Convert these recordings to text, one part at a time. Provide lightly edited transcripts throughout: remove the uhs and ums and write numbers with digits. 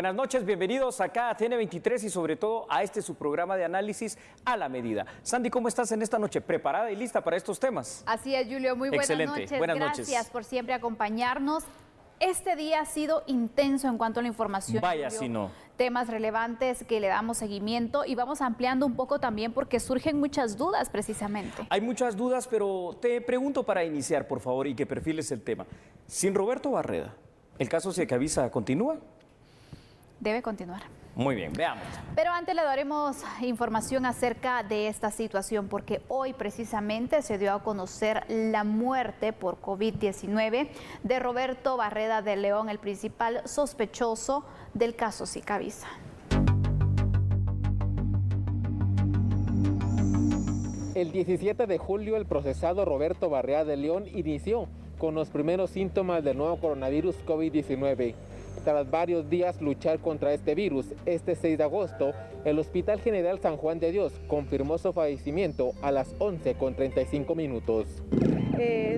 Buenas noches, bienvenidos acá a TN23 y sobre todo a este su programa de análisis a la medida. Sandy, ¿cómo estás en esta noche? ¿Preparada y lista para estos temas? Así es, Julio, muy buenas noches. Buenas noches. Gracias por siempre acompañarnos. Este día ha sido intenso en cuanto a la información. Vaya, Julio. si no. Temas relevantes que le damos seguimiento y vamos ampliando un poco también porque surgen muchas dudas precisamente. Hay muchas dudas, pero te pregunto para iniciar, por favor, y que perfiles el tema. Sin Roberto Barreda, ¿el caso Siecavisa continúa? Debe continuar. Muy bien, veamos. Pero antes le daremos información acerca de esta situación porque hoy precisamente se dio a conocer la muerte por COVID-19 de Roberto Barreda de León, el principal sospechoso del caso Siecavisa. El 17 de julio el procesado Roberto Barreda de León inició con los primeros síntomas del nuevo coronavirus COVID-19. Tras varios días luchar contra este virus, este 6 de agosto, el Hospital General San Juan de Dios confirmó su fallecimiento a las 11:35.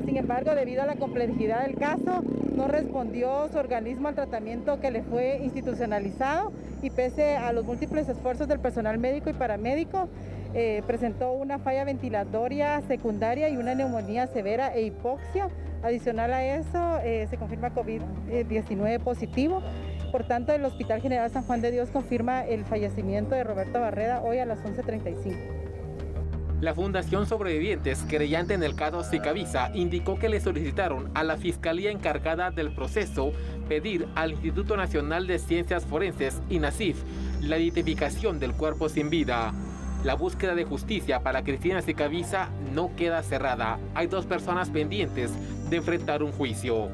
Sin embargo, debido a la complejidad del caso, no respondió su organismo al tratamiento que le fue institucionalizado y pese a los múltiples esfuerzos del personal médico y paramédico, presentó una falla ventilatoria secundaria y una neumonía severa e hipoxia. Adicional a eso, se confirma COVID-19 positivo. Por tanto, el Hospital General San Juan de Dios confirma el fallecimiento de Roberto Barreda hoy a las 11:35. La Fundación Sobrevivientes, querellante en el caso Siecavisa, indicó que le solicitaron a la Fiscalía encargada del proceso pedir al Instituto Nacional de Ciencias Forenses, INACIF, la identificación del cuerpo sin vida. La búsqueda de justicia para Cristina Siecavisa no queda cerrada. Hay 2 personas pendientes de enfrentar un juicio.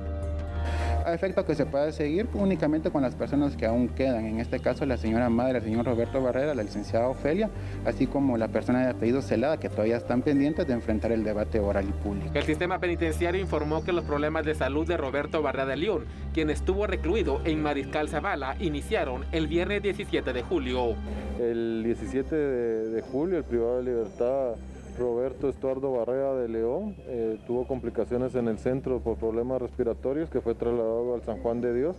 A efecto que se pueda seguir únicamente con las personas que aún quedan, en este caso la señora madre, el señor Roberto Barreda, la licenciada Ofelia, así como la persona de apellido Celada, que todavía están pendientes de enfrentar el debate oral y público. El sistema penitenciario informó que los problemas de salud de Roberto Barreda de León, quien estuvo recluido en Mariscal Zavala, iniciaron el viernes 17 de julio. El 17 de julio, el privado de libertad Roberto Estuardo Barreda de León tuvo complicaciones en el centro por problemas respiratorios, que fue trasladado al San Juan de Dios,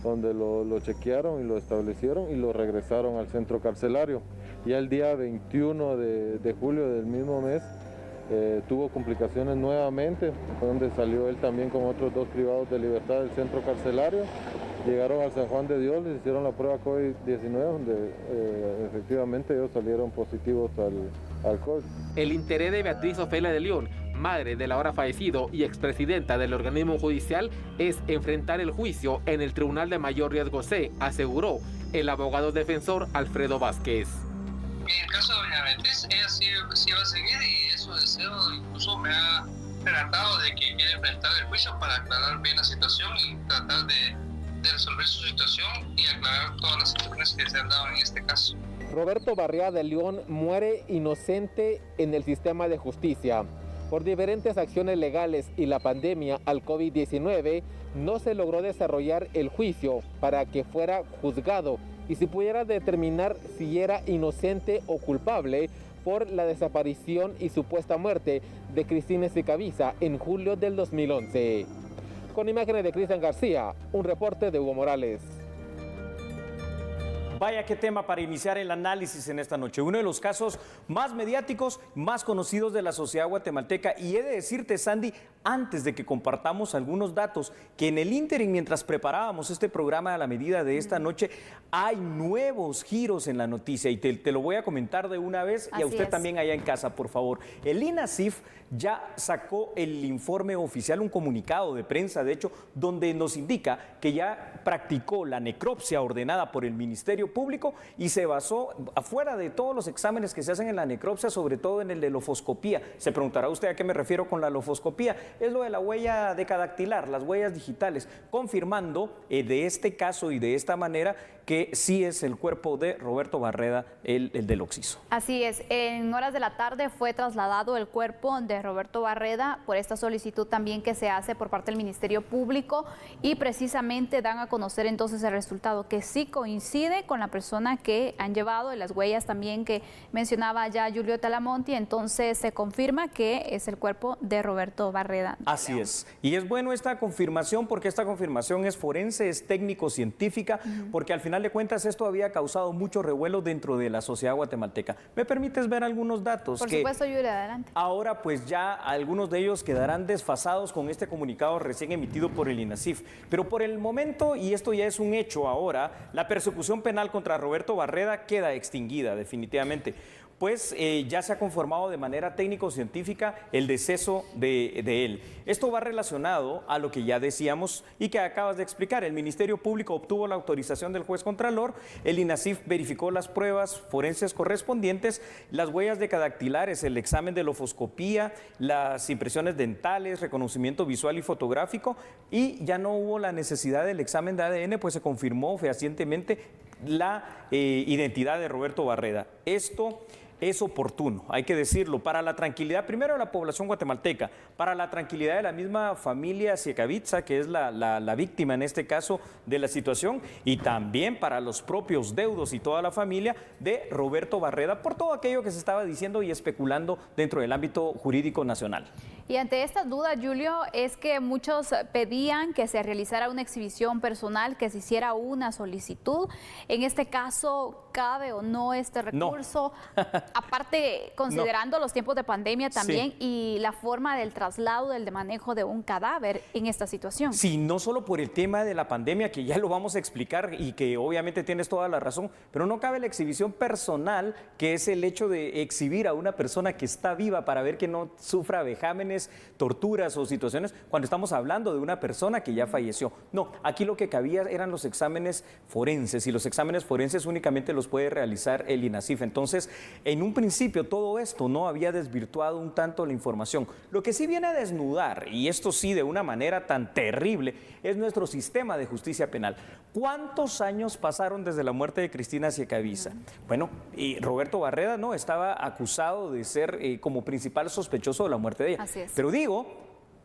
donde lo chequearon y lo establecieron y lo regresaron al centro carcelario. Ya el día 21 de julio del mismo mes tuvo complicaciones nuevamente, donde salió él también con otros 2 privados de libertad del centro carcelario. Llegaron al San Juan de Dios, les hicieron la prueba COVID-19, donde efectivamente ellos salieron positivos al COVID. El interés de Beatriz Ofelia de León, madre del ahora fallecido y expresidenta del organismo judicial, es enfrentar el juicio en el Tribunal de Mayor Riesgo C, aseguró el abogado defensor Alfredo Vázquez. En el caso de doña Beatriz, ella sí va a seguir y eso deseo, incluso me ha tratado de que quiere enfrentar el juicio para aclarar bien la situación y tratar de resolver su situación y aclarar todas las situaciones que se han dado en este caso. Roberto Barreda de León muere inocente en el sistema de justicia. Por diferentes acciones legales y la pandemia al COVID-19, no se logró desarrollar el juicio para que fuera juzgado y se pudiera determinar si era inocente o culpable por la desaparición y supuesta muerte de Cristina Siecavisa en julio del 2011. Con imágenes de Cristian García, un reporte de Hugo Morales. Vaya qué tema para iniciar el análisis en esta noche. Uno de los casos más mediáticos, más conocidos de la sociedad guatemalteca. Y he de decirte, Sandy, antes de que compartamos algunos datos, que en el ínterin, mientras preparábamos este programa a la medida de esta noche, hay nuevos giros en la noticia. Y te lo voy a comentar de una vez y a usted también allá en casa, por favor. El INACIF ya sacó el informe oficial, un comunicado de prensa, de hecho, donde nos indica que ya practicó la necropsia ordenada por el Ministerio Público y se basó, afuera de todos los exámenes que se hacen en la necropsia, sobre todo en el de lofoscopía. Se preguntará usted a qué me refiero con la lofoscopía. Es lo de la huella decadactilar, las huellas digitales, confirmando de este caso y de esta manera que sí es el cuerpo de Roberto Barreda, el del occiso. Así es, en horas de la tarde fue trasladado el cuerpo de Roberto Barreda por esta solicitud también que se hace por parte del Ministerio Público y precisamente dan a conocer entonces el resultado que sí coincide con la persona que han llevado y las huellas también que mencionaba ya Julio Talamonti, entonces se confirma que es el cuerpo de Roberto Barreda. Así es, y es bueno esta confirmación porque esta confirmación es forense, es técnico-científica, porque al final final de cuentas esto había causado mucho revuelo dentro de la sociedad guatemalteca. ¿Me permites ver algunos datos? Por supuesto, Yuri, adelante. Ahora pues ya algunos de ellos quedarán desfasados con este comunicado recién emitido por el INASIF. Pero por el momento, y esto ya es un hecho ahora, la persecución penal contra Roberto Barreda queda extinguida definitivamente. Pues ya se ha conformado de manera técnico-científica el deceso de él. Esto va relacionado a lo que ya decíamos y que acabas de explicar. El Ministerio Público obtuvo la autorización del juez contralor, el INASIF verificó las pruebas forenses correspondientes, las huellas decadactilares, el examen de lofoscopía, las impresiones dentales, reconocimiento visual y fotográfico, y ya no hubo la necesidad del examen de ADN, pues se confirmó fehacientemente la identidad de Roberto Barreda. Esto es oportuno, hay que decirlo, para la tranquilidad primero de la población guatemalteca, para la tranquilidad de la misma familia Siekavitsa, que es la víctima en este caso de la situación, y también para los propios deudos y toda la familia de Roberto Barreda, por todo aquello que se estaba diciendo y especulando dentro del ámbito jurídico nacional. Y ante estas dudas, Julio, es que muchos pedían que se realizara una exhibición personal, que se hiciera una solicitud. En este caso, ¿cabe o no este recurso? No. Aparte, considerando los tiempos de pandemia también, sí, y la forma del traslado, del manejo de un cadáver en esta situación. Sí, no solo por el tema de la pandemia, que ya lo vamos a explicar y que obviamente tienes toda la razón, pero no cabe la exhibición personal, que es el hecho de exhibir a una persona que está viva para ver que no sufra vejámenes, torturas o situaciones, cuando estamos hablando de una persona que ya falleció. No, aquí lo que cabía eran los exámenes forenses, y los exámenes forenses únicamente los puede realizar el INASIF. Entonces, en un principio todo esto no había desvirtuado un tanto la información. Lo que sí viene a desnudar, y esto sí de una manera tan terrible, es nuestro sistema de justicia penal. ¿Cuántos años pasaron desde la muerte de Cristina Siekavitsa? Bueno, y Roberto Barreda no estaba acusado de ser como principal sospechoso de la muerte de ella. Así es. Pero digo,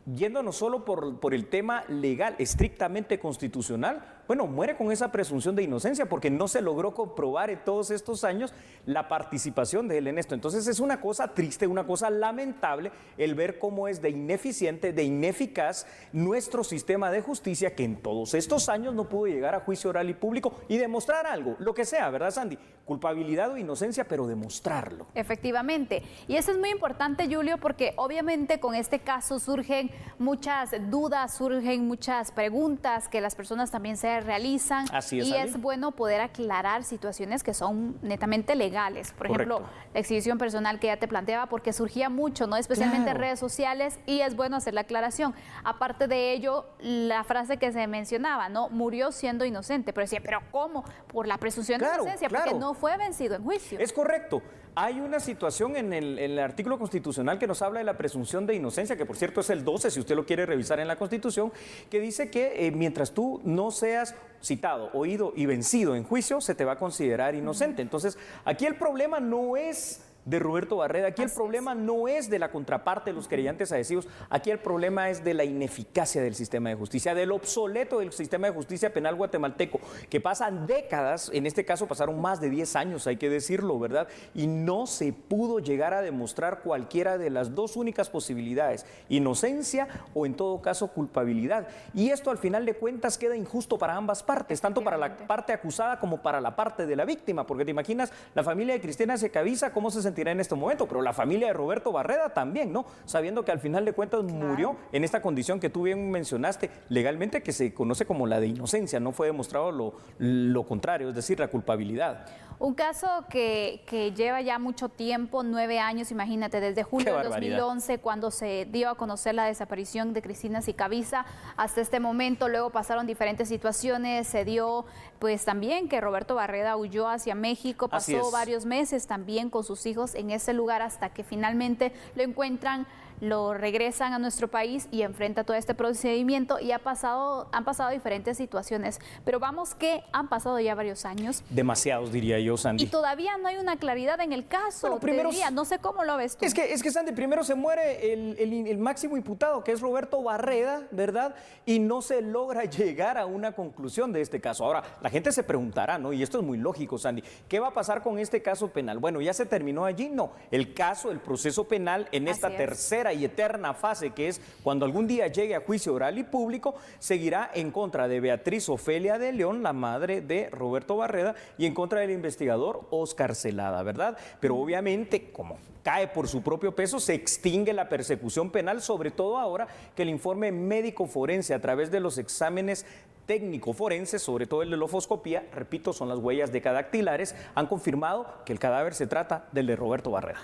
yéndonos solo por el tema legal, estrictamente constitucional, bueno, muere con esa presunción de inocencia porque no se logró comprobar en todos estos años la participación de él en esto. Entonces es una cosa triste, una cosa lamentable el ver cómo es de ineficiente, de ineficaz nuestro sistema de justicia, que en todos estos años no pudo llegar a juicio oral y público y demostrar algo, lo que sea, ¿verdad, Sandy? Culpabilidad o inocencia, pero demostrarlo. Efectivamente. Y eso es muy importante, Julio, porque obviamente con este caso surgen muchas dudas, surgen muchas preguntas que las personas también se realizan. Así es, y Sandy, es bueno poder aclarar situaciones que son netamente legales. Por correcto, ejemplo, la exhibición personal que ya te planteaba, porque surgía mucho, ¿no? Especialmente claro, en redes sociales, y es bueno hacer la aclaración. Aparte de ello, la frase que se mencionaba, ¿no? Murió siendo inocente, pero decía, ¿pero cómo? Por la presunción de inocencia, porque no fue vencido en juicio. Es correcto. Hay una situación en el artículo constitucional que nos habla de la presunción de inocencia, que por cierto es el 12, si usted lo quiere revisar en la Constitución, que dice que mientras tú no seas citado, oído y vencido en juicio, se te va a considerar inocente. Entonces, aquí el problema no es de Roberto Barreda, aquí el problema no es de la contraparte de los querellantes adhesivos, aquí el problema es de la ineficacia del sistema de justicia, del obsoleto del sistema de justicia penal guatemalteco, que pasan décadas, en este caso pasaron más de 10 años, hay que decirlo, ¿verdad? Y no se pudo llegar a demostrar cualquiera de las dos únicas posibilidades, inocencia o en todo caso culpabilidad. Y esto al final de cuentas queda injusto para ambas partes, tanto para la parte acusada como para la parte de la víctima, porque te imaginas la familia de Cristina Siekavitsa cómo se sentirá en este momento, pero la familia de Roberto Barreda también, ¿no? Sabiendo que al final de cuentas murió en esta condición que tú bien mencionaste, legalmente, que se conoce como la de inocencia, no fue demostrado lo contrario, es decir, la culpabilidad. Un caso que lleva ya mucho tiempo, 9 años, imagínate, desde julio de 2011, cuando se dio a conocer la desaparición de Cristina Siekavitsa, hasta este momento. Luego pasaron diferentes situaciones, se dio pues también que Roberto Barreda huyó hacia México, pasó varios meses también con sus hijos en ese lugar hasta que finalmente lo encuentran, lo regresan a nuestro país y enfrenta todo este procedimiento, y han pasado diferentes situaciones, pero vamos que han pasado ya varios años. Demasiados, diría yo, Sandy. Y todavía no hay una claridad en el caso. Bueno, primero, no sé cómo lo ves tú. Es que Sandy, primero se muere el máximo imputado, que es Roberto Barreda, ¿verdad? Y no se logra llegar a una conclusión de este caso. Ahora, la gente se preguntará, ¿no? Y esto es muy lógico, Sandy, ¿qué va a pasar con este caso penal? Bueno, ¿ya se terminó allí? No. El caso, el proceso penal en esta tercera tercera y eterna fase, que es cuando algún día llegue a juicio oral y público, seguirá en contra de Beatriz Ofelia de León, la madre de Roberto Barreda, y en contra del investigador Óscar Celada, ¿verdad? Pero obviamente, como cae por su propio peso, se extingue la persecución penal, sobre todo ahora que el informe médico forense a través de los exámenes técnico forenses, sobre todo el de la ofoscopía, repito, son las huellas decadactilares, han confirmado que el cadáver se trata del de Roberto Barreda.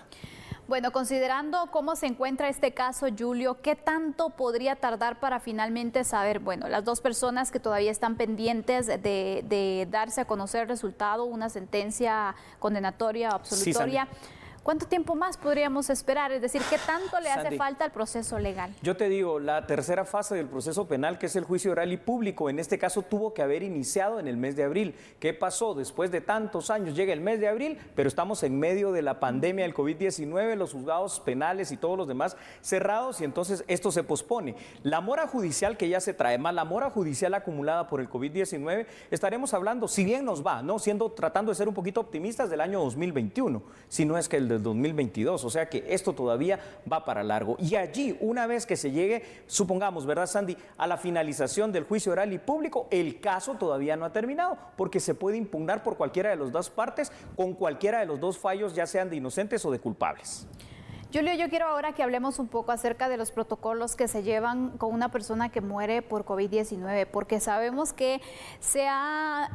Bueno, considerando cómo se encuentra este caso, Julio, ¿qué tanto podría tardar para finalmente saber, bueno, las dos personas que todavía están pendientes de darse a conocer el resultado, una sentencia condenatoria o absolutoria? Sí, ¿cuánto tiempo más podríamos esperar? Es decir, ¿qué tanto le hace falta al proceso legal? Yo te digo, la tercera fase del proceso penal, que es el juicio oral y público, en este caso tuvo que haber iniciado en el mes de abril. ¿Qué pasó? Después de tantos años llega el mes de abril, pero estamos en medio de la pandemia del COVID-19, los juzgados penales y todos los demás cerrados, y entonces esto se pospone. La mora judicial que ya se trae, más la mora judicial acumulada por el COVID-19, estaremos hablando, si bien nos va, ¿no? Tratando de ser un poquito optimistas, del año 2021, si no es que el del 2022, o sea que esto todavía va para largo. Y allí, una vez que se llegue, supongamos, ¿verdad, Sandy?, a la finalización del juicio oral y público, el caso todavía no ha terminado, porque se puede impugnar por cualquiera de las dos partes, con cualquiera de los dos fallos, ya sean de inocentes o de culpables. Julio, yo quiero ahora que hablemos un poco acerca de los protocolos que se llevan con una persona que muere por COVID-19, porque sabemos que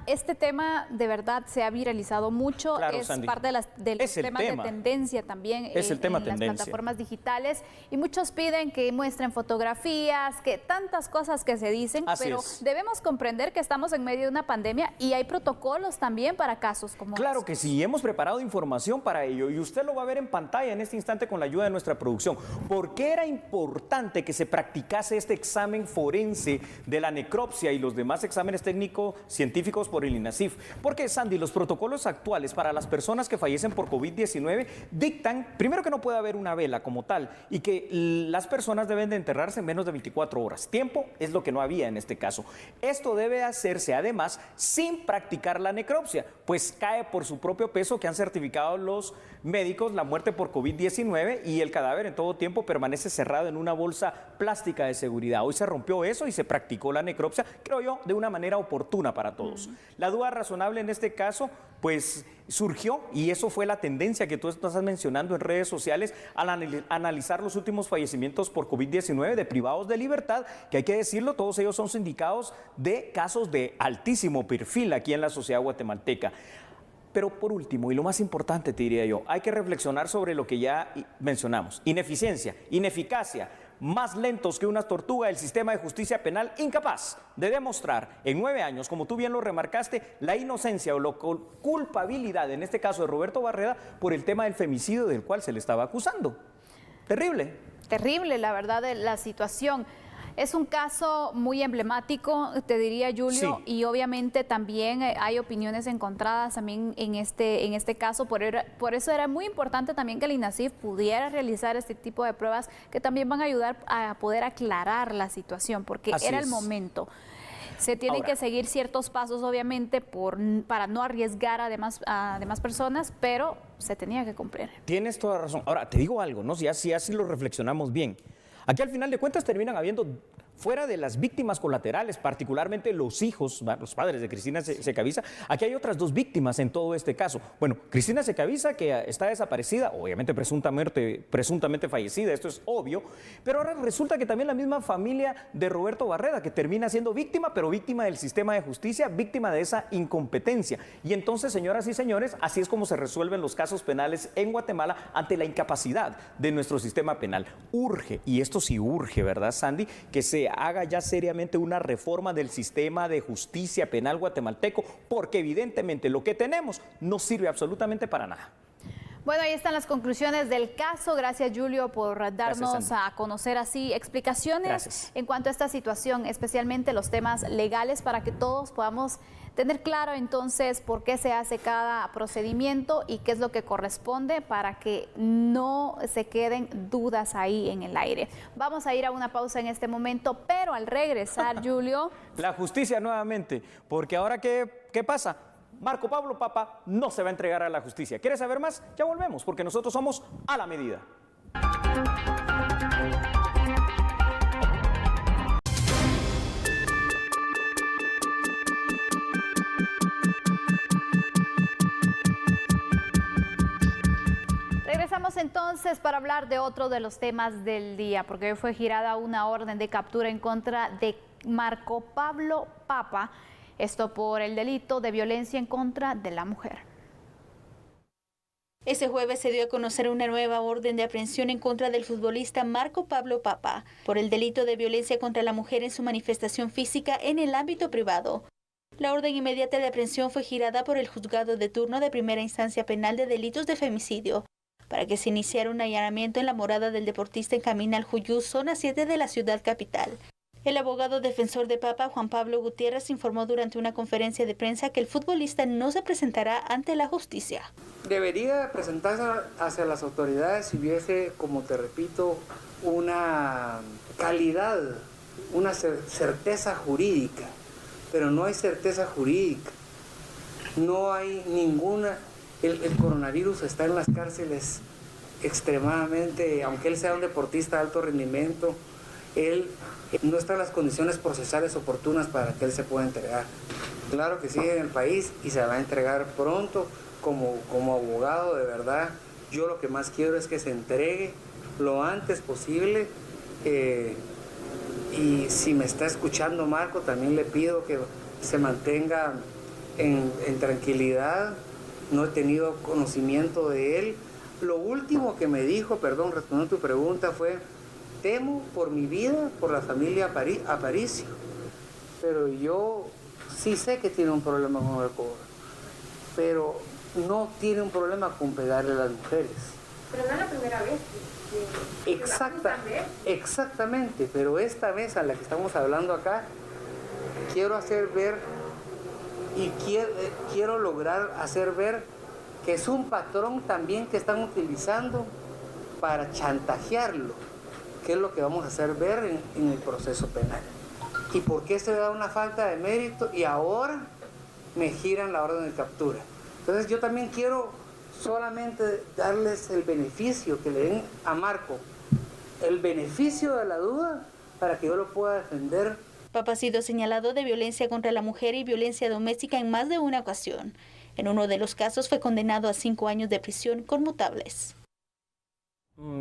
este tema de verdad se ha viralizado mucho, claro, es Sandy, parte de los temas de tendencia también en las plataformas digitales, y muchos piden que muestren fotografías, que tantas cosas que se dicen, pero debemos comprender que estamos en medio de una pandemia y hay protocolos también para casos como Claro estos. Que sí, hemos preparado información para ello y usted lo va a ver en pantalla en este instante con la ayuda de nuestra producción. ¿Por qué era importante que se practicase este examen forense de la necropsia y los demás exámenes técnico-científicos por el INASIF? Porque, Sandy, los protocolos actuales para las personas que fallecen por COVID-19 dictan, primero, que no puede haber una vela como tal y que las personas deben de enterrarse en menos de 24 horas. Tiempo es lo que no había en este caso. Esto debe hacerse, además, sin practicar la necropsia, pues cae por su propio peso, que han certificado los médicos la muerte por COVID-19, y el cadáver en todo tiempo permanece cerrado en una bolsa plástica de seguridad. Hoy se rompió eso y se practicó la necropsia, creo yo, de una manera oportuna para todos. La duda razonable en este caso, pues surgió, y eso fue la tendencia que tú estás mencionando en redes sociales, al analizar los últimos fallecimientos por COVID-19 de privados de libertad, que hay que decirlo, todos ellos son sindicados de casos de altísimo perfil aquí en la sociedad guatemalteca. Pero por último, y lo más importante, te diría yo, hay que reflexionar sobre lo que ya mencionamos: ineficiencia, ineficacia, más lentos que una tortuga, el sistema de justicia penal incapaz de demostrar en 9 años, como tú bien lo remarcaste, la inocencia o la culpabilidad, en este caso de Roberto Barreda, por el tema del femicidio del cual se le estaba acusando. Terrible. Terrible, la verdad, la situación. Es un caso muy emblemático, te diría, Julio, sí. Y obviamente también hay opiniones encontradas también en este caso. Por eso era muy importante también que el INASIF pudiera realizar este tipo de pruebas que también van a ayudar a poder aclarar la situación, porque era el momento. Se tienen que seguir ciertos pasos, obviamente, para no arriesgar a demás personas, pero se tenía que cumplir. Tienes toda razón. Ahora, te digo algo, ¿no? Si así lo reflexionamos bien. Aquí al final de cuentas terminan habiendo, fuera de las víctimas colaterales, particularmente los hijos, los padres de Cristina Secaviza, aquí hay otras 2 víctimas en todo este caso. Bueno, Cristina Secaviza, que está desaparecida, obviamente presuntamente fallecida, esto es obvio, pero ahora resulta que también la misma familia de Roberto Barreda, que termina siendo víctima, pero víctima del sistema de justicia, víctima de esa incompetencia. Y entonces, señoras y señores, así es como se resuelven los casos penales en Guatemala ante la incapacidad de nuestro sistema penal. Urge, y esto sí urge, ¿verdad, Sandy?, que se haga ya seriamente una reforma del sistema de justicia penal guatemalteco, porque evidentemente lo que tenemos no sirve absolutamente para nada. Bueno, ahí están las conclusiones del caso. Gracias, Julio, por darnos a conocer así explicaciones en cuanto a esta situación, especialmente los temas legales, para que todos podamos tener claro entonces por qué se hace cada procedimiento y qué es lo que corresponde, para que no se queden dudas ahí en el aire. Vamos a ir a una pausa en este momento, pero al regresar, Julio... La justicia nuevamente, porque ahora ¿qué pasa? Marco Pablo Papa no se va a entregar a la justicia. ¿Quieres saber más? Ya volvemos, porque nosotros somos A la Medida. Cambiamos entonces para hablar de otro de los temas del día, porque hoy fue girada una orden de captura en contra de Marco Pablo Papa, esto por el delito de violencia en contra de la mujer. Este jueves se dio a conocer una nueva orden de aprehensión en contra del futbolista Marco Pablo Papa por el delito de violencia contra la mujer en su manifestación física en el ámbito privado. La orden inmediata de aprehensión fue girada por el juzgado de turno de primera instancia penal de delitos de femicidio para que se iniciara un allanamiento en la morada del deportista en Camino al Juyú, zona 7 de la ciudad capital. El abogado defensor de Papa, Juan Pablo Gutiérrez, informó durante una conferencia de prensa que el futbolista no se presentará ante la justicia. Debería presentarse hacia las autoridades si hubiese, como te repito, una calidad, una certeza jurídica. Pero no hay certeza jurídica, no hay ninguna. El coronavirus está en las cárceles extremadamente, aunque él sea un deportista de alto rendimiento, él no está en las condiciones procesales oportunas para que él se pueda entregar. Claro que sigue en el país y se va a entregar pronto como abogado, de verdad. Yo lo que más quiero es que se entregue lo antes posible. Y si me está escuchando Marco, también le pido que se mantenga en tranquilidad. No he tenido conocimiento de él. Lo último que me dijo, perdón, respondiendo a tu pregunta, fue: temo por mi vida, por la familia Aparicio. Pero yo sí sé que tiene un problema con el cobro, pero no tiene un problema con pegarle a las mujeres. Pero no es la primera vez Exactamente, pero esta vez a la que estamos hablando acá, quiero hacer ver y quiero lograr hacer ver que es un patrón también que están utilizando para chantajearlo, que es lo que vamos a hacer ver en el proceso penal. ¿Y por qué se da una falta de mérito y ahora me giran la orden de captura? Entonces yo también quiero solamente darles el beneficio, que le den a Marco el beneficio de la duda para que yo lo pueda defender. Papa ha sido señalado de violencia contra la mujer y violencia doméstica en más de una ocasión. En uno de los casos fue condenado a 5 años de prisión conmutables.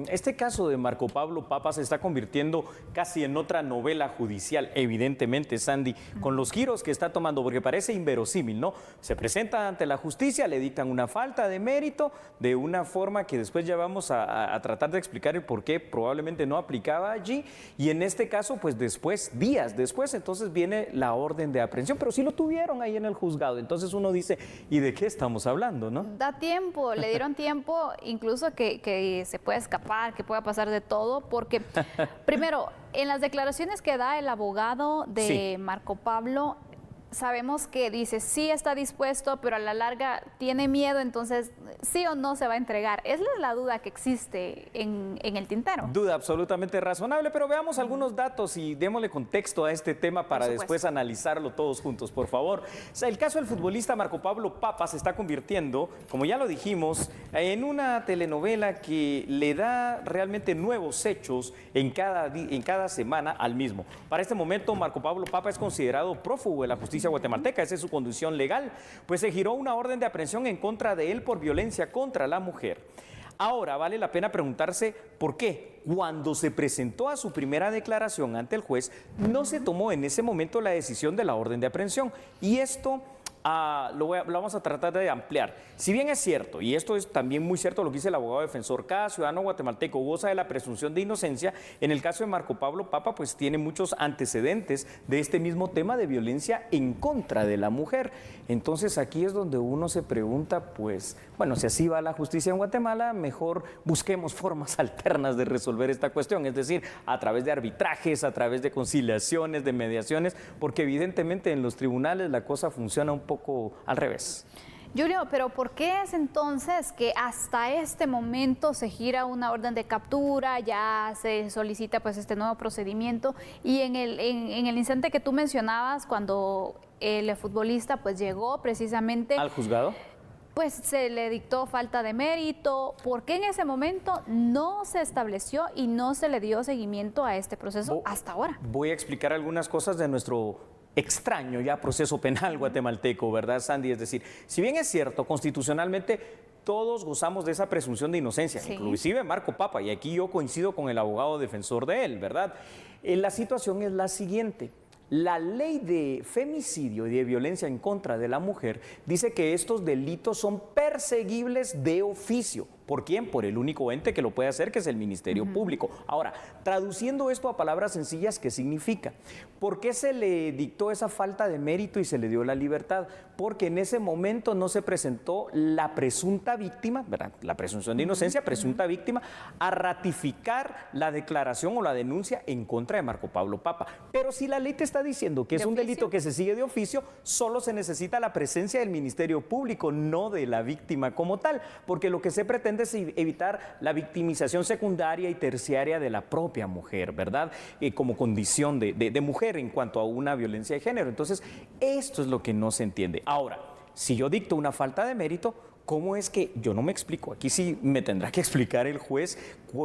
Este caso de Marco Pablo Papa se está convirtiendo casi en otra novela judicial, evidentemente, Sandy, con los giros que está tomando, porque parece inverosímil, ¿no? Se presenta ante la justicia, le dictan una falta de mérito de una forma que después ya vamos a tratar de explicar el por qué probablemente no aplicaba allí, y en este caso, pues después, días después, entonces viene la orden de aprehensión, pero sí lo tuvieron ahí en el juzgado. Entonces uno dice, ¿y de qué estamos hablando, no? Da tiempo, le dieron tiempo, incluso que se puede escapar, que pueda pasar de todo, porque primero, en las declaraciones que da el abogado de Marco Pablo, sabemos que dice sí está dispuesto, pero a la larga tiene miedo, entonces sí o no se va a entregar. Es la duda que existe en el tintero. Duda absolutamente razonable, pero veamos algunos datos y démosle contexto a este tema para después analizarlo todos juntos, por favor. O sea, el caso del futbolista Marco Pablo Papa se está convirtiendo, como ya lo dijimos, en una telenovela que le da realmente nuevos hechos en cada semana al mismo. Para este momento, Marco Pablo Papa es considerado prófugo de la justicia guatemalteca, esa es su condición legal, pues se giró una orden de aprehensión en contra de él por violencia contra la mujer. Ahora vale la pena preguntarse por qué, cuando se presentó a su primera declaración ante el juez, no se tomó en ese momento la decisión de la orden de aprehensión. Y esto lo vamos a tratar de ampliar. Si bien es cierto, y esto es también muy cierto lo que dice el abogado defensor, cada ciudadano guatemalteco goza de la presunción de inocencia. En el caso de Marco Pablo Papa, pues tiene muchos antecedentes de este mismo tema de violencia en contra de la mujer. Entonces aquí es donde uno se pregunta, pues, bueno, si así va la justicia en Guatemala, mejor busquemos formas alternas de resolver esta cuestión, es decir, a través de arbitrajes, a través de conciliaciones, de mediaciones, porque evidentemente en los tribunales la cosa funciona un poco al revés. Julio, pero ¿por qué es entonces que hasta este momento se gira una orden de captura, ya se solicita pues este nuevo procedimiento y en el instante que tú mencionabas, cuando el futbolista pues llegó precisamente al juzgado, pues se le dictó falta de mérito? ¿Por qué en ese momento no se estableció y no se le dio seguimiento a este proceso hasta ahora? Voy a explicar algunas cosas de nuestro extraño ya proceso penal guatemalteco, ¿verdad, Sandy? Es decir, si bien es cierto, constitucionalmente todos gozamos de esa presunción de inocencia, Sí. inclusive Marco Papa, y aquí yo coincido con el abogado defensor de él, ¿verdad? La situación es la siguiente. La ley de femicidio y de violencia en contra de la mujer dice que estos delitos son perseguibles de oficio. ¿Por quién? Por el único ente que lo puede hacer, que es el Ministerio Público. Ahora, traduciendo esto a palabras sencillas, ¿qué significa? ¿Por qué se le dictó esa falta de mérito y se le dio la libertad? Porque en ese momento no se presentó la presunta víctima, ¿verdad? La presunción de inocencia, presunta víctima, a ratificar la declaración o la denuncia en contra de Marco Pablo Papa. Pero si la ley te está diciendo que es un delito que se sigue de oficio, solo se necesita la presencia del Ministerio Público, no de la víctima como tal, porque lo que se pretende es evitar la victimización secundaria y terciaria de la propia mujer, ¿verdad? Como condición de mujer en cuanto a una violencia de género. Entonces, esto es lo que no se entiende. Ahora, si yo dicto una falta de mérito, ¿cómo es que yo no me explico? Aquí sí me tendrá que explicar el juez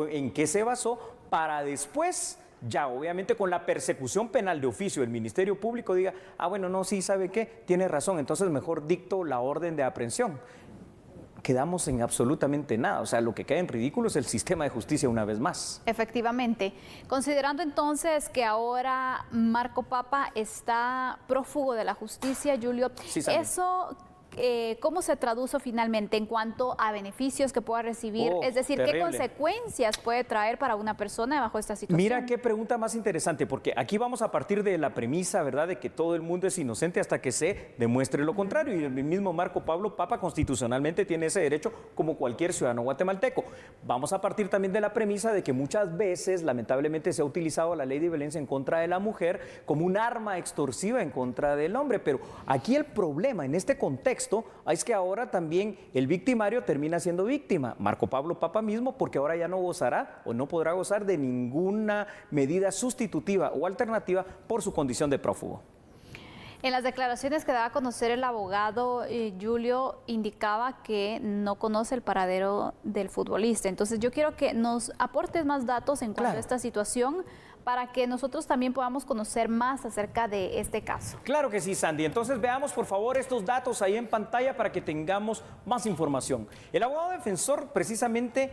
en qué se basó para después, ya obviamente con la persecución penal de oficio del Ministerio Público, diga, ah, bueno, no, sí, ¿sabe qué? Tiene razón, entonces mejor dicto la orden de aprehensión. Quedamos en absolutamente nada, o sea, lo que queda en ridículo es el sistema de justicia una vez más. Efectivamente. Considerando entonces que ahora Marco Papa está prófugo de la justicia, Julio, Sí, eso... ¿cómo se traduce finalmente en cuanto a beneficios que pueda recibir? Es decir, terrible. ¿qué consecuencias puede traer para una persona bajo esta situación? Mira qué pregunta más interesante, porque aquí vamos a partir de la premisa, ¿verdad?, de que todo el mundo es inocente hasta que se demuestre lo contrario. Y el mismo Marco Pablo Papa constitucionalmente tiene ese derecho como cualquier ciudadano guatemalteco. Vamos a partir también de la premisa de que muchas veces, lamentablemente, se ha utilizado la ley de violencia en contra de la mujer como un arma extorsiva en contra del hombre. Pero aquí el problema en este contexto es que ahora también el victimario termina siendo víctima, Marco Pablo Papa mismo, porque ahora ya no gozará o no podrá gozar de ninguna medida sustitutiva o alternativa por su condición de prófugo. En las declaraciones que daba a conocer el abogado, Julio indicaba que no conoce el paradero del futbolista. Entonces yo quiero que nos aportes más datos en cuanto a esta situación para que nosotros también podamos conocer más acerca de este caso. Claro que sí, Sandy. Entonces veamos por favor estos datos ahí en pantalla para que tengamos más información. El abogado defensor precisamente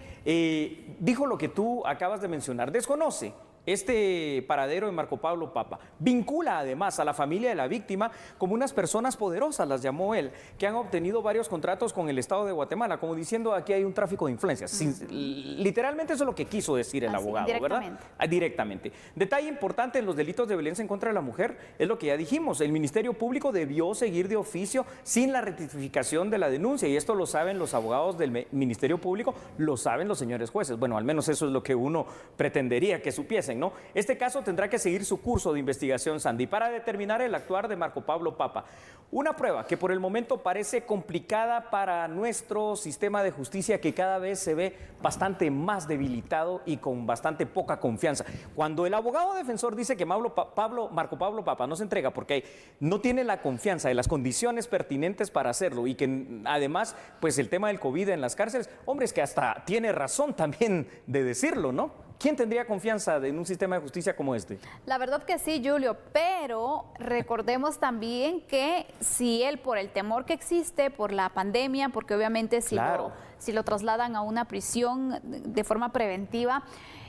dijo lo que tú acabas de mencionar, desconoce este paradero de Marco Pablo Papa. Vincula además a la familia de la víctima como unas personas poderosas, las llamó él, que han obtenido varios contratos con el Estado de Guatemala, como diciendo aquí hay un tráfico de influencias. Literalmente eso es lo que quiso decir el abogado, ¿verdad? Directamente. Detalle importante en los delitos de violencia en contra de la mujer es lo que ya dijimos. El Ministerio Público debió seguir de oficio sin la rectificación de la denuncia, y esto lo saben los abogados del Ministerio Público, lo saben los señores jueces. Bueno, al menos eso es lo que uno pretendería que supiesen, ¿no? Este caso tendrá que seguir su curso de investigación, Sandy, para determinar el actuar de Marco Pablo Papa. Una prueba que por el momento parece complicada para nuestro sistema de justicia, que cada vez se ve bastante más debilitado y con bastante poca confianza. Cuando el abogado defensor dice que Marco Pablo Papa no se entrega porque no tiene la confianza de las condiciones pertinentes para hacerlo, y que además, pues el tema del COVID en las cárceles, hombre, es que hasta tiene razón también de decirlo, ¿no? ¿Quién tendría confianza en un sistema de justicia como este? La verdad que sí, Julio, pero recordemos también que si él, por el temor que existe, por la pandemia, porque obviamente si lo trasladan a una prisión de forma preventiva,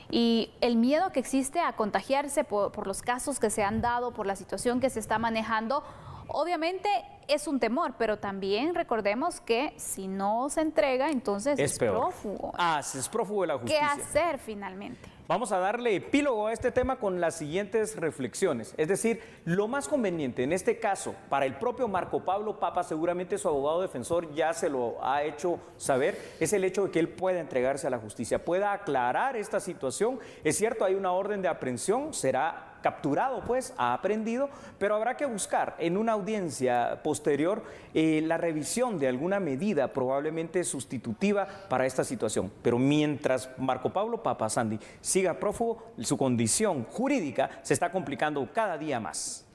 y el miedo que existe a contagiarse por los casos que se han dado, por la situación que se está manejando, obviamente es un temor, pero también recordemos que si no se entrega, entonces es prófugo. Es prófugo de la justicia. ¿Qué hacer finalmente? Vamos a darle epílogo a este tema con las siguientes reflexiones. Es decir, lo más conveniente en este caso para el propio Marco Pablo Papa, seguramente su abogado defensor ya se lo ha hecho saber, es el hecho de que él pueda entregarse a la justicia, pueda aclarar esta situación. Es cierto, hay una orden de aprehensión, será capturado, pues, ha aprendido, pero habrá que buscar en una audiencia posterior la revisión de alguna medida probablemente sustitutiva para esta situación. Pero mientras Marco Pablo Papa, Sandy, siga prófugo, su condición jurídica se está complicando cada día más.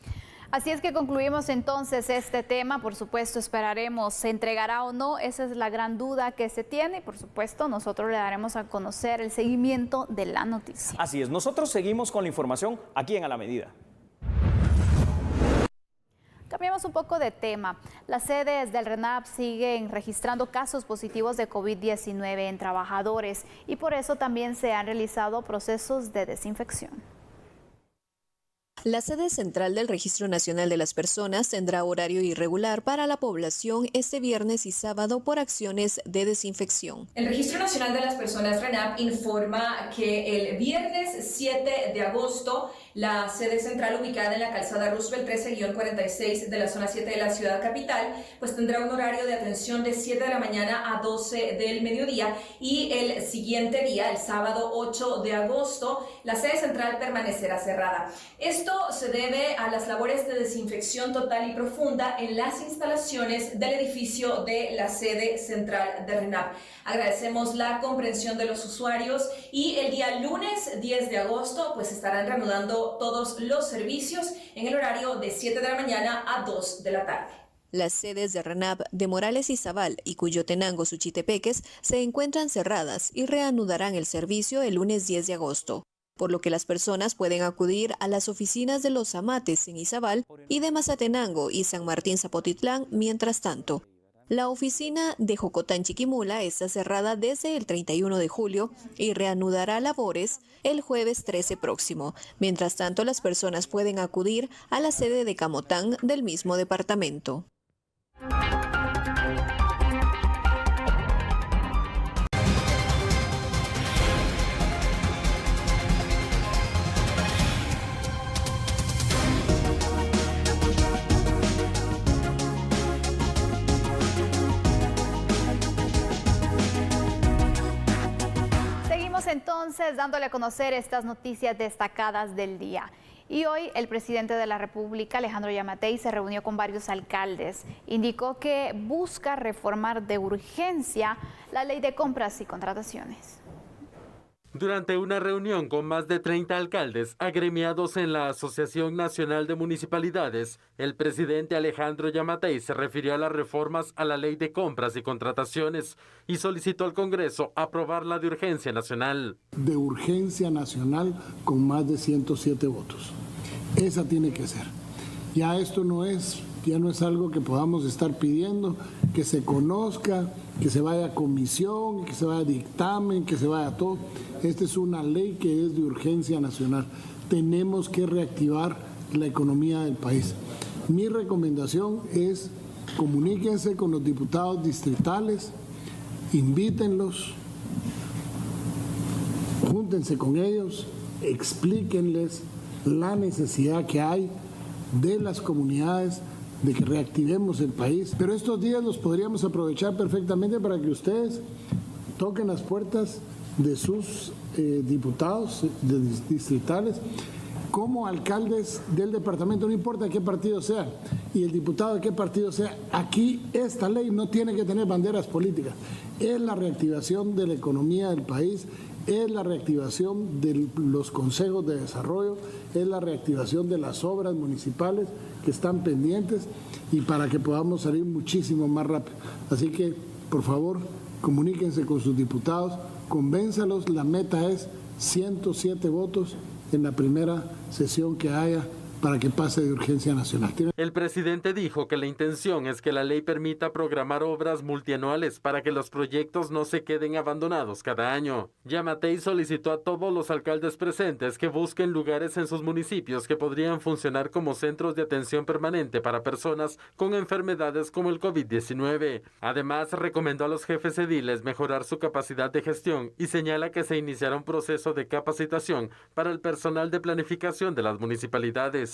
Así es que concluimos entonces este tema. Por supuesto, esperaremos, ¿se entregará o no? Esa es la gran duda que se tiene. Por supuesto, nosotros le daremos a conocer el seguimiento de la noticia. Así es, nosotros seguimos con la información aquí en A la Medida. Cambiamos un poco de tema. Las sedes del RENAP siguen registrando casos positivos de COVID-19 en trabajadores y por eso también se han realizado procesos de desinfección. La sede central del Registro Nacional de las Personas tendrá horario irregular para la población este viernes y sábado por acciones de desinfección. El Registro Nacional de las Personas RENAP informa que el viernes 7 de agosto la sede central ubicada en la calzada Roosevelt 13-46 de la zona 7 de la ciudad capital, pues tendrá un horario de atención de 7 de la mañana a 12 del mediodía y el siguiente día, el sábado 8 de agosto, la sede central permanecerá cerrada. Esto se debe a las labores de desinfección total y profunda en las instalaciones del edificio de la sede central de RENAP. Agradecemos la comprensión de los usuarios y el día lunes 10 de agosto pues estarán reanudando todos los servicios en el horario de 7 de la mañana a 2 de la tarde. Las sedes de RENAP de Morales y Zabal y Cuyotenango, Suchitepeques se encuentran cerradas y reanudarán el servicio el lunes 10 de agosto. Por lo que las personas pueden acudir a las oficinas de los Amates en Izabal y de Mazatenango y San Martín Zapotitlán mientras tanto. La oficina de Jocotán Chiquimula está cerrada desde el 31 de julio y reanudará labores el jueves 13 próximo. Mientras tanto, las personas pueden acudir a la sede de Camotán del mismo departamento. Entonces, dándole a conocer estas noticias destacadas del día. Y hoy el presidente de la República, Alejandro Yamatei, se reunió con varios alcaldes. Indicó que busca reformar de urgencia la ley de compras y contrataciones. Durante una reunión con más de 30 alcaldes agremiados en la Asociación Nacional de Municipalidades, el presidente Alejandro Yamatei se refirió a las reformas a la Ley de Compras y Contrataciones y solicitó al Congreso aprobarla de urgencia nacional. De urgencia nacional con más de 107 votos. Esa tiene que ser. Ya esto no es algo que podamos estar pidiendo, que se conozca, que se vaya a comisión, que se vaya a dictamen, que se vaya a todo. Esta es una ley que es de urgencia nacional. Tenemos que reactivar la economía del país. Mi recomendación es comuníquense con los diputados distritales, invítenlos, júntense con ellos, explíquenles la necesidad que hay de las comunidades de que reactivemos el país. Pero estos días los podríamos aprovechar perfectamente para que ustedes toquen las puertas de sus diputados distritales como alcaldes del departamento, no importa qué partido sea, y el diputado de qué partido sea. Aquí esta ley no tiene que tener banderas políticas. Es la reactivación de la economía del país, es la reactivación de los consejos de desarrollo, es la reactivación de las obras municipales que están pendientes y para que podamos salir muchísimo más rápido. Así que, por favor, comuníquense con sus diputados, convénzalos, la meta es 107 votos en la primera sesión que haya para que pase de urgencia nacional. El presidente dijo que la intención es que la ley permita programar obras multianuales para que los proyectos no se queden abandonados cada año. Yamatei solicitó a todos los alcaldes presentes que busquen lugares en sus municipios que podrían funcionar como centros de atención permanente para personas con enfermedades como el COVID-19. Además, recomendó a los jefes ediles mejorar su capacidad de gestión y señala que se iniciará un proceso de capacitación para el personal de planificación de las municipalidades.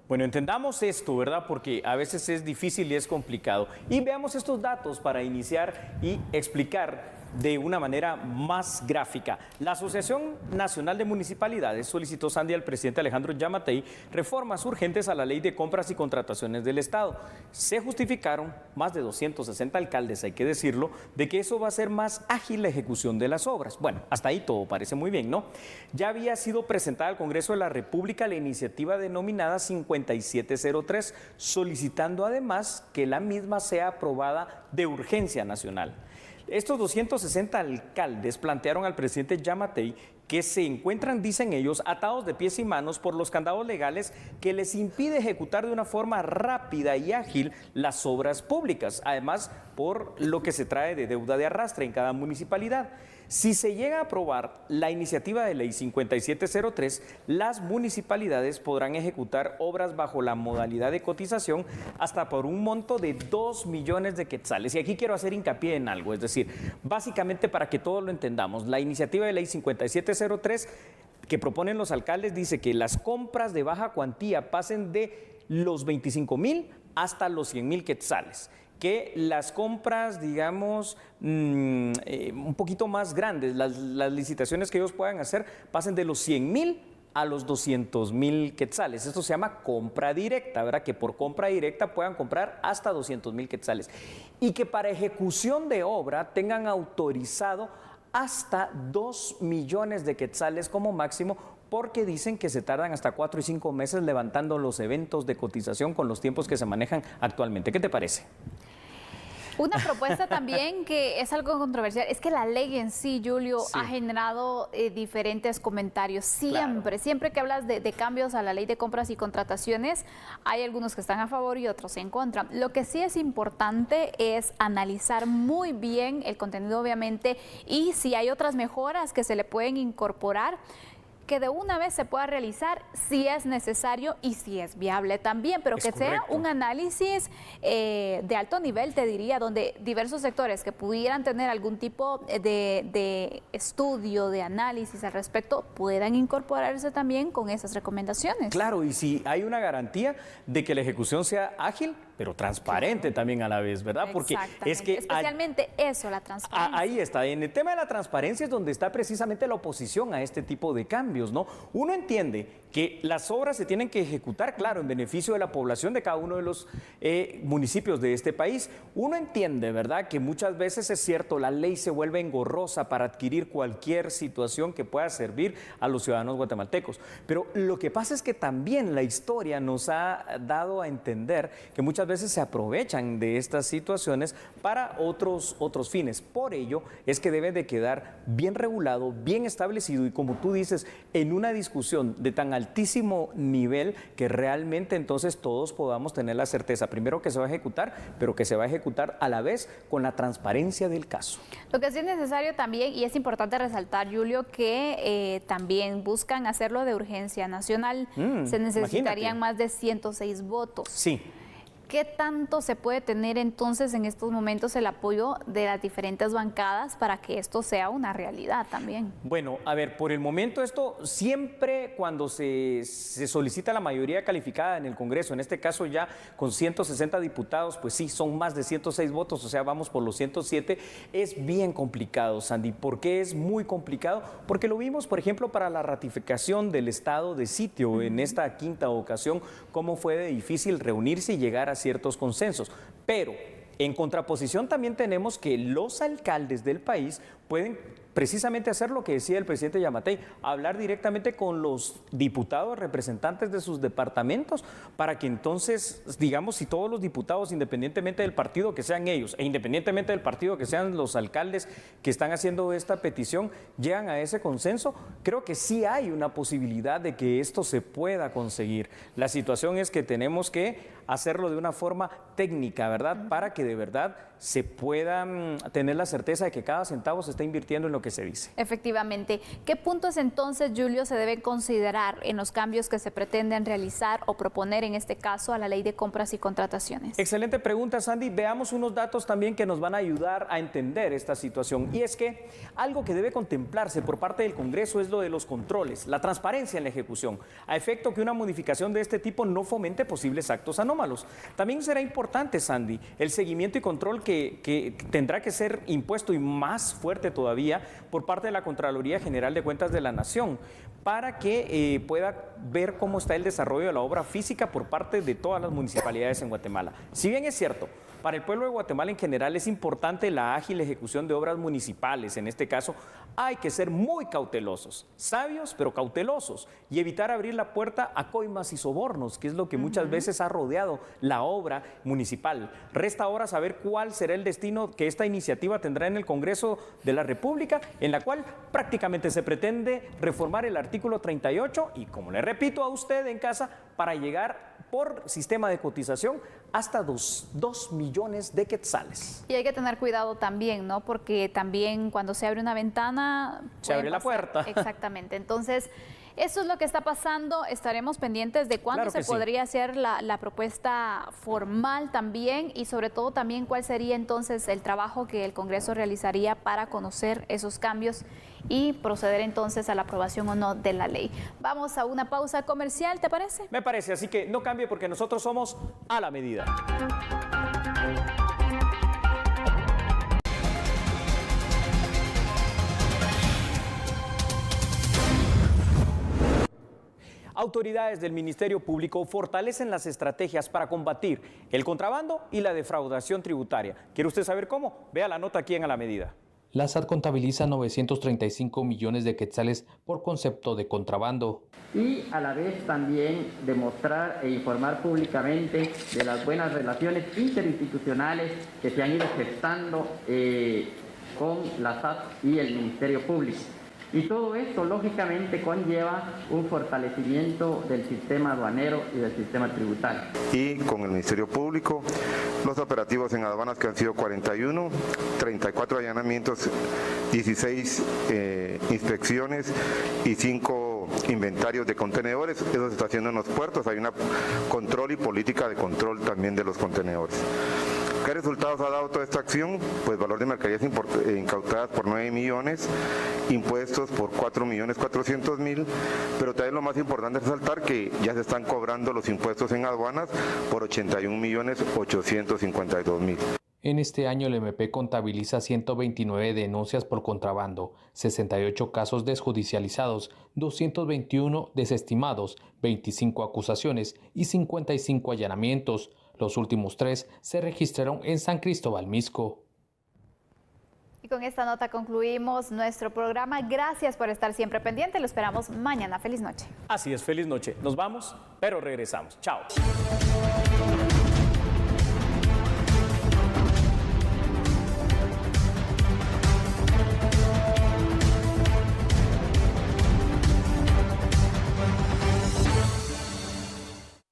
Bueno, entendamos esto, ¿verdad? Porque a veces es difícil y es complicado. Y veamos estos datos para iniciar y explicar de una manera más gráfica. La Asociación Nacional de Municipalidades solicitó, Sandy, al presidente Alejandro Yamatei reformas urgentes a la Ley de Compras y Contrataciones del Estado. Se justificaron más de 260 alcaldes, hay que decirlo, de que eso va a hacer más ágil la ejecución de las obras. Bueno, hasta ahí todo parece muy bien, ¿no? Ya había sido presentada al Congreso de la República la iniciativa denominada 5703, solicitando además que la misma sea aprobada de urgencia nacional. estos 260 alcaldes plantearon al presidente Yamatei que se encuentran, dicen ellos, atados de pies y manos por los candados legales que les impide ejecutar de una forma rápida y ágil las obras públicas, además por lo que se trae de deuda de arrastre en cada municipalidad. Si se llega a aprobar la iniciativa de ley 5703, las municipalidades podrán ejecutar obras bajo la modalidad de cotización hasta por un monto de 2 millones de quetzales. Y aquí quiero hacer hincapié en algo, es decir, básicamente para que todos lo entendamos, la iniciativa de ley 5703 que proponen los alcaldes dice que las compras de baja cuantía pasen de los 25,000 hasta los 100,000 quetzales. Que las compras, digamos, un poquito más grandes, las licitaciones que ellos puedan hacer, pasen de los 100,000 a los 200,000 quetzales. Esto se llama compra directa, ¿verdad? Que por compra directa puedan comprar hasta 200,000 quetzales. Y que para ejecución de obra tengan autorizado hasta 2 millones de quetzales como máximo, porque dicen que se tardan hasta 4 y 5 meses levantando los eventos de cotización con los tiempos que se manejan actualmente. ¿Qué te parece? Una propuesta también que es algo controversial, es que la ley en sí, Julio, ha generado diferentes comentarios. Siempre que hablas de cambios a la ley de compras y contrataciones, hay algunos que están a favor y otros en contra. Lo que sí es importante es analizar muy bien el contenido, obviamente, y si hay otras mejoras que se le pueden incorporar, que de una vez se pueda realizar si es necesario y si es viable también, pero que sea un análisis de alto nivel, te diría, donde diversos sectores que pudieran tener algún tipo de estudio, de análisis al respecto, puedan incorporarse también con esas recomendaciones. Claro, y si hay una garantía de que la ejecución sea ágil, pero transparente también a la vez, ¿verdad? Porque es que especialmente eso, la transparencia. Ahí está, en el tema de la transparencia es donde está precisamente la oposición a este tipo de cambios, ¿no? Uno entiende que las obras se tienen que ejecutar, claro, en beneficio de la población de cada uno de los municipios de este país. Uno entiende, ¿verdad?, que muchas veces es cierto, la ley se vuelve engorrosa para adquirir cualquier situación que pueda servir a los ciudadanos guatemaltecos. Pero lo que pasa es que también la historia nos ha dado a entender que muchas veces se aprovechan de estas situaciones para otros fines. Por ello es que debe de quedar bien regulado, bien establecido y, como tú dices, en una discusión de tan altísimo nivel que realmente entonces todos podamos tener la certeza, primero, que se va a ejecutar, pero que se va a ejecutar a la vez con la transparencia del caso. Lo que sí es necesario también, y es importante resaltar, Julio, que también buscan hacerlo de urgencia nacional. Se necesitarían más de 106 votos. Sí. ¿Qué tanto se puede tener entonces en estos momentos el apoyo de las diferentes bancadas para que esto sea una realidad también? Bueno, a ver, por el momento esto siempre cuando se solicita la mayoría calificada en el Congreso, en este caso ya con 160 diputados, pues sí, son más de 106 votos, o sea, vamos por los 107, es bien complicado, Sandy. ¿Por qué es muy complicado? Porque lo vimos, por ejemplo, para la ratificación del estado de sitio en esta quinta ocasión, cómo fue de difícil reunirse y llegar a ciertos consensos, pero en contraposición también tenemos que los alcaldes del país pueden precisamente hacer lo que decía el presidente Yamatei, hablar directamente con los diputados representantes de sus departamentos para que entonces, digamos, si todos los diputados, independientemente del partido que sean ellos e independientemente del partido que sean los alcaldes que están haciendo esta petición, llegan a ese consenso, creo que sí hay una posibilidad de que esto se pueda conseguir. La situación es que tenemos que hacerlo de una forma técnica, ¿verdad? Para que de verdad se pueda tener la certeza de que cada centavo se está invirtiendo en lo que se dice. Efectivamente. ¿Qué puntos entonces, Julio, se deben considerar en los cambios que se pretenden realizar o proponer en este caso a la ley de compras y contrataciones? Excelente pregunta, Sandy. Veamos unos datos también que nos van a ayudar a entender esta situación. Y es que algo que debe contemplarse por parte del Congreso es lo de los controles, la transparencia en la ejecución, a efecto que una modificación de este tipo no fomente posibles actos anómalos. También será importante, Sandy, el seguimiento y control que tendrá que ser impuesto y más fuerte todavía por parte de la Contraloría General de Cuentas de la Nación para que pueda ver cómo está el desarrollo de la obra física por parte de todas las municipalidades en Guatemala. Si bien es cierto, para el pueblo de Guatemala en general es importante la ágil ejecución de obras municipales. En este caso, hay que ser muy cautelosos, sabios pero cautelosos, y evitar abrir la puerta a coimas y sobornos, que es lo que muchas veces ha rodeado iniciado la obra municipal. Resta ahora saber cuál será el destino que esta iniciativa tendrá en el Congreso de la República, en la cual prácticamente se pretende reformar el artículo 38 y, como le repito a usted en casa, para llegar por sistema de cotización hasta 2 millones de quetzales. Y hay que tener cuidado también, ¿no? Porque también cuando se abre una ventana... se abre la puerta. Exactamente. Entonces, eso es lo que está pasando. Estaremos pendientes de cuándo se podría hacer la propuesta formal también, y sobre todo también cuál sería entonces el trabajo que el Congreso realizaría para conocer esos cambios y proceder entonces a la aprobación o no de la ley. Vamos a una pausa comercial, ¿te parece? Me parece, así que no cambie porque nosotros somos a la medida. Autoridades del Ministerio Público fortalecen las estrategias para combatir el contrabando y la defraudación tributaria. ¿Quiere usted saber cómo? Vea la nota aquí en A la Medida. La SAT contabiliza 935 millones de quetzales por concepto de contrabando. Y a la vez también demostrar e informar públicamente de las buenas relaciones interinstitucionales que se han ido gestando con la SAT y el Ministerio Público. Y todo esto lógicamente conlleva un fortalecimiento del sistema aduanero y del sistema tributario. Y con el Ministerio Público, los operativos en aduanas que han sido 41, 34 allanamientos, 16 inspecciones y 5 inventarios de contenedores. Eso se está haciendo en los puertos. Hay una control y política de control también de los contenedores. ¿Qué resultados ha dado toda esta acción? Pues valor de mercaderías incautadas por 9 millones, impuestos por 4.400.000, pero también lo más importante es resaltar que ya se están cobrando los impuestos en aduanas por 81.852.000. En este año el MP contabiliza 129 denuncias por contrabando, 68 casos desjudicializados, 221 desestimados, 25 acusaciones y 55 allanamientos. Los últimos 3 se registraron en San Cristóbal Mixco. Y con esta nota concluimos nuestro programa. Gracias por estar siempre pendiente. Lo esperamos mañana. Feliz noche. Así es, feliz noche. Nos vamos, pero regresamos. Chao.